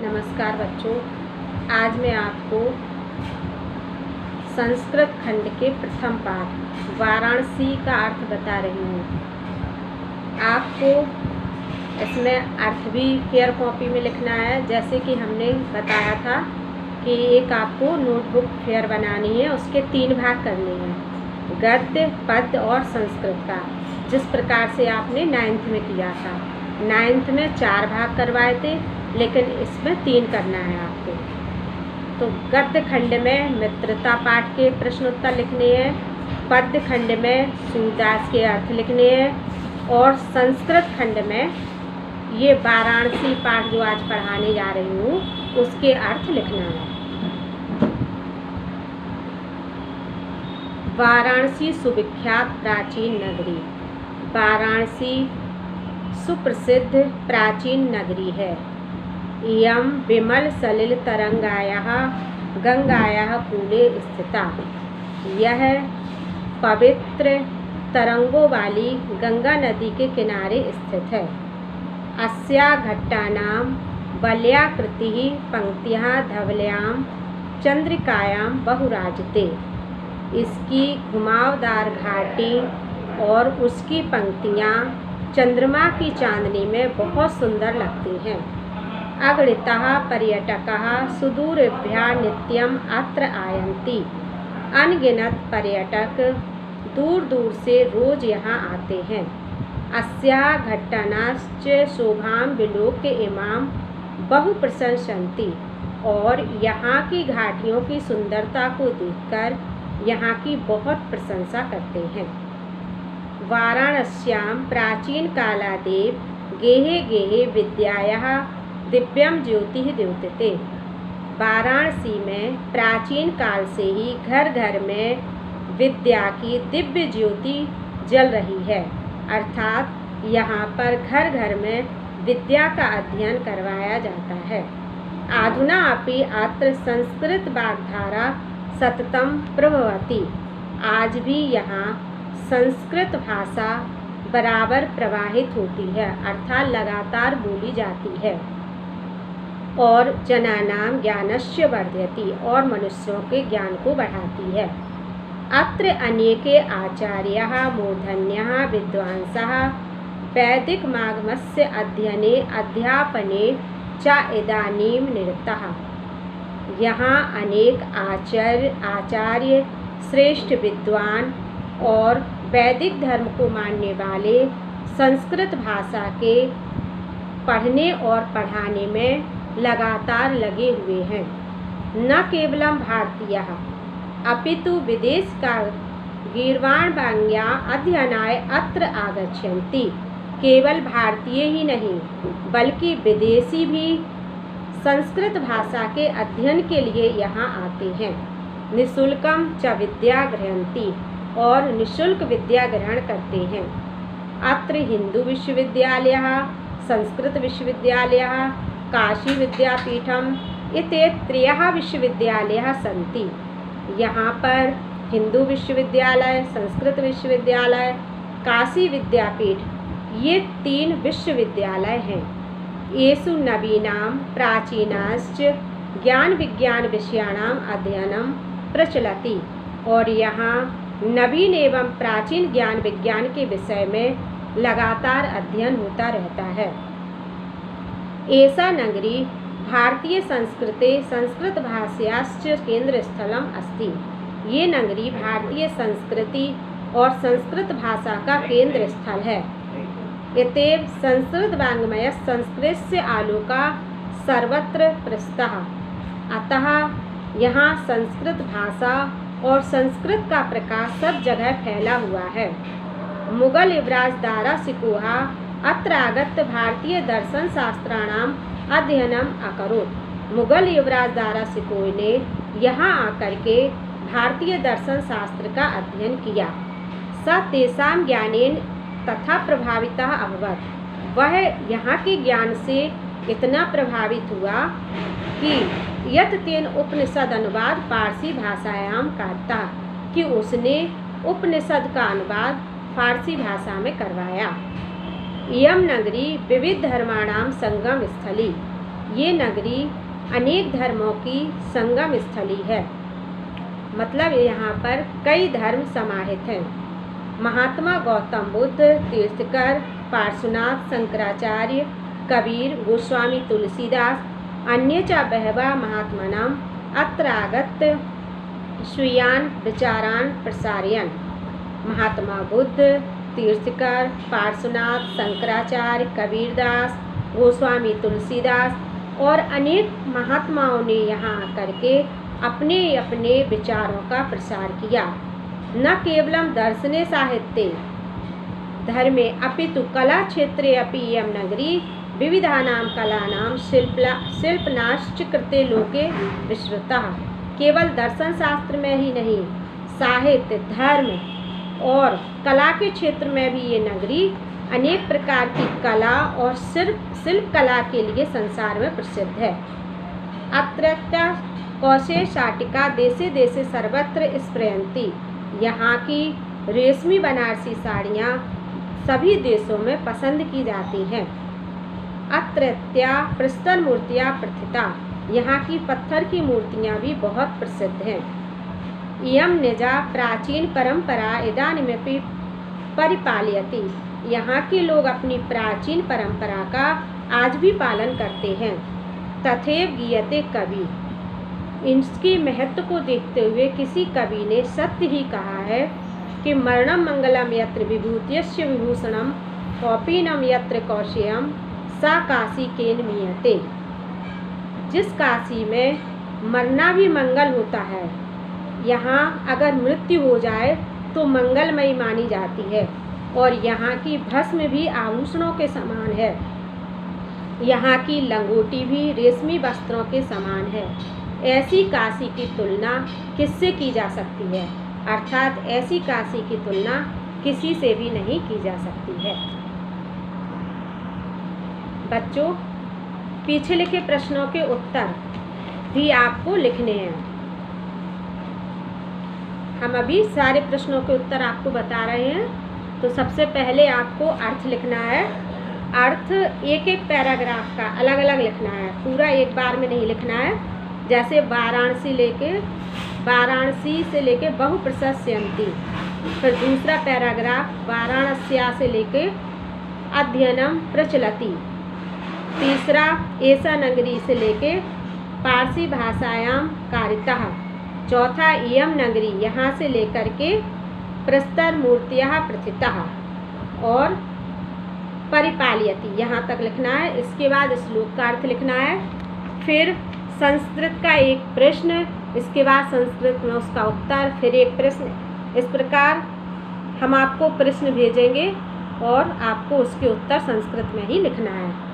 नमस्कार बच्चों, आज मैं आपको संस्कृत खंड के प्रथम पाठ वाराणसी का अर्थ बता रही हूँ। आपको इसमें अर्थ भी फेयर कॉपी में लिखना है, जैसे कि हमने बताया था कि एक आपको नोटबुक फेयर बनानी है, उसके 3 भाग करने हैं, गद्य, पद्य और संस्कृत का, जिस प्रकार से आपने 9th में किया था। 9th में 4 भाग करवाए थे, लेकिन इसमें 3 करना है आपको। तो गद्य खंड में मित्रता पाठ के प्रश्न उत्तर लिखने हैं, पद्य खंड में सूरदास के अर्थ लिखने हैं और संस्कृत खंड में ये वाराणसी पाठ जो आज पढ़ाने जा रही हूँ उसके अर्थ लिखना है। वाराणसी सुविख्यात प्राचीन नगरी। वाराणसी सुप्रसिद्ध प्राचीन नगरी है। इयं विमल सलिल तरंगायाः गंगायाः कूले स्थिता। यह पवित्र तरंगों वाली गंगा नदी के किनारे स्थित है। अस्या घट्टानां वलयाकृतिः पंक्तियाः धवल्यां चंद्रिकायां बहुराजते। इसकी घुमावदार घाटी और उसकी पंक्तियाँ चंद्रमा की चांदनी में बहुत सुंदर लगती हैं। अगणिताः पर्यटकाः सुदूरेभ्यः नित्यम् अत्र आयन्ति। अनगिनत पर्यटक दूर दूर से रोज यहाँ आते हैं। अस्याः घट्टानाश्च शोभां विलोक्य इमां बहु प्रशंसन्ति। और यहाँ की घाटियों की सुंदरता को देखकर यहाँ की बहुत प्रशंसा करते हैं। वाराणस्यां प्राचीन कालादेव गेहे गेहे विद्यायाः दिव्यम ज्योतिः द्योतते। वाराणसी में प्राचीन काल से ही घर घर में विद्या की दिव्य ज्योति जल रही है, अर्थात यहाँ पर घर घर में विद्या का अध्ययन करवाया जाता है। अधुना अपि अत्र संस्कृत वाग्धारा सततं प्रवहति। आज भी यहाँ संस्कृत भाषा बराबर प्रवाहित होती है, अर्थात लगातार बोली जाती है। और जनानां ज्ञानस्य वर्धयति, और मनुष्यों के ज्ञान को बढ़ाती है। अत्र अनेके आचार्याः मूर्धन्याः विद्वांसः वैदिकमागमस्य अध्ययने अध्यापने च इदानीं निरताः। यहाँ अनेक आचार्य श्रेष्ठ विद्वान और वैदिक धर्म को मानने वाले संस्कृत भाषा के पढ़ने और पढ़ाने में लगातार लगे हुए हैं। न केवलम भारतीयः अपितु विदेश का गीर्वाणवाङ्या अध्ययनाय अत्र आगच्छन्ति। केवल भारतीय ही नहीं बल्कि विदेशी भी संस्कृत भाषा के अध्ययन के लिए यहाँ आते हैं। निःशुल्कम च विद्या गृह्णन्ति, और निःशुल्क विद्या ग्रहण करते हैं। अत्र हिंदू विश्वविद्यालयः, संस्कृत विश्वविद्यालयः, काशी विद्यापीठम इति 3 विश्वविद्यालयाः सन्ति। यहाँ पर हिंदू विश्वविद्यालय, संस्कृत विश्वविद्यालय, काशी विद्यापीठ, ये 3 विश्वविद्यालय हैं। येषु नवीनां प्राचीनाश्च ज्ञान विज्ञान विषयाणां अध्ययनं प्रचलति। और यहाँ नवीन एवं प्राचीन ज्ञान विज्ञान के विषय में लगातार अध्ययन होता रहता है। एषा नगरी भारतीय संस्कृते संस्कृत भाषायाश्च केंद्र स्थलम अस्ति। ये नगरी भारतीय संस्कृति और संस्कृत भाषा का केंद्र स्थल है। इत्येव संस्कृत वाङ्मय संस्कृतस्य आलोका सर्वत्र प्रसृतः। अतः यहाँ संस्कृत भाषा और संस्कृत का प्रकाश सब जगह फैला हुआ है। मुगल युवराज दारा शिकोह अत्र आगत्य भारतीय दर्शन शास्त्राणाम अध्ययनम अकरोत्। मुगल युवराज दारा शिकोह ने यहाँ आकर के भारतीय दर्शन शास्त्र का अध्ययन किया। स तेषां ज्ञानेन तथा प्रभावितः अभवत्। वह यहाँ के ज्ञान से इतना प्रभावित हुआ कि यत् तेन उपनिषद अनुवाद पारसी भाषायां करता, कि उसने उपनिषद का अनुवाद फारसी भाषा में करवाया। इयं नगरी विविध धर्माणां संगम स्थली। ये नगरी अनेक धर्मों की संगम स्थली है। मतलब यहाँ पर कई धर्म समाहित हैं। महात्मा गौतम बुद्ध, तीर्थकर, पार्श्वनाथ, शंकराचार्य, कबीर, गोस्वामी तुलसीदास, अन्य च बहवः महात्मनाम् अत्र आगत स्वीयान् विचारान् प्रसारयन्। महात्मा बुद्ध, तीर्थकर, पार्श्वनाथ, शंकराचार्य, कबीरदास, गोस्वामी तुलसीदास और अनेक महात्माओं ने यहाँ आकर के अपने अपने विचारों का प्रसार किया। न केवलं दर्शने साहित्ये धर्मे अपितु कला क्षेत्रे अपि इयं नगरी विविधानां कलानां शिल्पनाश्च कृते लोके विश्रुता। केवल दर्शन शास्त्र में ही नहीं, साहित्य, धर्म और कला के क्षेत्र में भी ये नगरी अनेक प्रकार की कला और शिल्प कला के लिए संसार में प्रसिद्ध है। अत्रत्य कौशे शाटिका देशे देशे सर्वत्र स्प्रयन्ति। यहाँ की रेशमी बनारसी साड़ियाँ सभी देशों में पसंद की जाती हैं। अत्रत्या प्रस्तर मूर्तियाँ प्रथिता। यहाँ की पत्थर की मूर्तियाँ भी बहुत प्रसिद्ध हैं। इयं निजा प्राचीन परंपरा इदानीमपि परिपालयति। यहाँ के लोग अपनी प्राचीन परंपरा का आज भी पालन करते हैं। तथैव गीयते कवि। इसके महत्व को देखते हुए किसी कवि ने सत्य ही कहा है कि मरणम मंगलम यत्र विभूतियस्य विभूषणम कौपीनम यत्र कौशेयम सा काशी केन मीयते। जिस काशी में मरना भी मंगल होता है, यहाँ अगर मृत्यु हो जाए तो मंगलमयी मानी जाती है और यहाँ की भस्म भी आभूषणों के समान है। यहाँ की लंगोटी भी रेशमी वस्त्रों के समान है। ऐसी काशी की तुलना किससे की जा सकती है? अर्थात ऐसी काशी की तुलना किसी से भी नहीं की जा सकती है। बच्चों, पीछे लिखे प्रश्नों के उत्तर भी आपको लिखने हैं। हम अभी सारे प्रश्नों के उत्तर आपको बता रहे हैं। तो सबसे पहले आपको अर्थ लिखना है। अर्थ एक एक पैराग्राफ का अलग अलग लिखना है, पूरा एक बार में नहीं लिखना है। जैसे वाराणसी से लेके बहुप्रशस्यन्ति, फिर दूसरा पैराग्राफ वाराणस्या से लेके अध्ययनम प्रचलति, तीसरा एषा नगरी से लेके पारसी भाषायां कारितः, चौथा इयं नगरी यहाँ से लेकर के प्रस्तर मूर्तियाः प्रथितः और परिपालयति यहाँ तक लिखना है। इसके बाद श्लोक का अर्थ लिखना है, फिर संस्कृत का एक प्रश्न, इसके बाद संस्कृत में उसका उत्तर, फिर एक प्रश्न। इस प्रकार हम आपको प्रश्न भेजेंगे और आपको उसके उत्तर संस्कृत में ही लिखना है।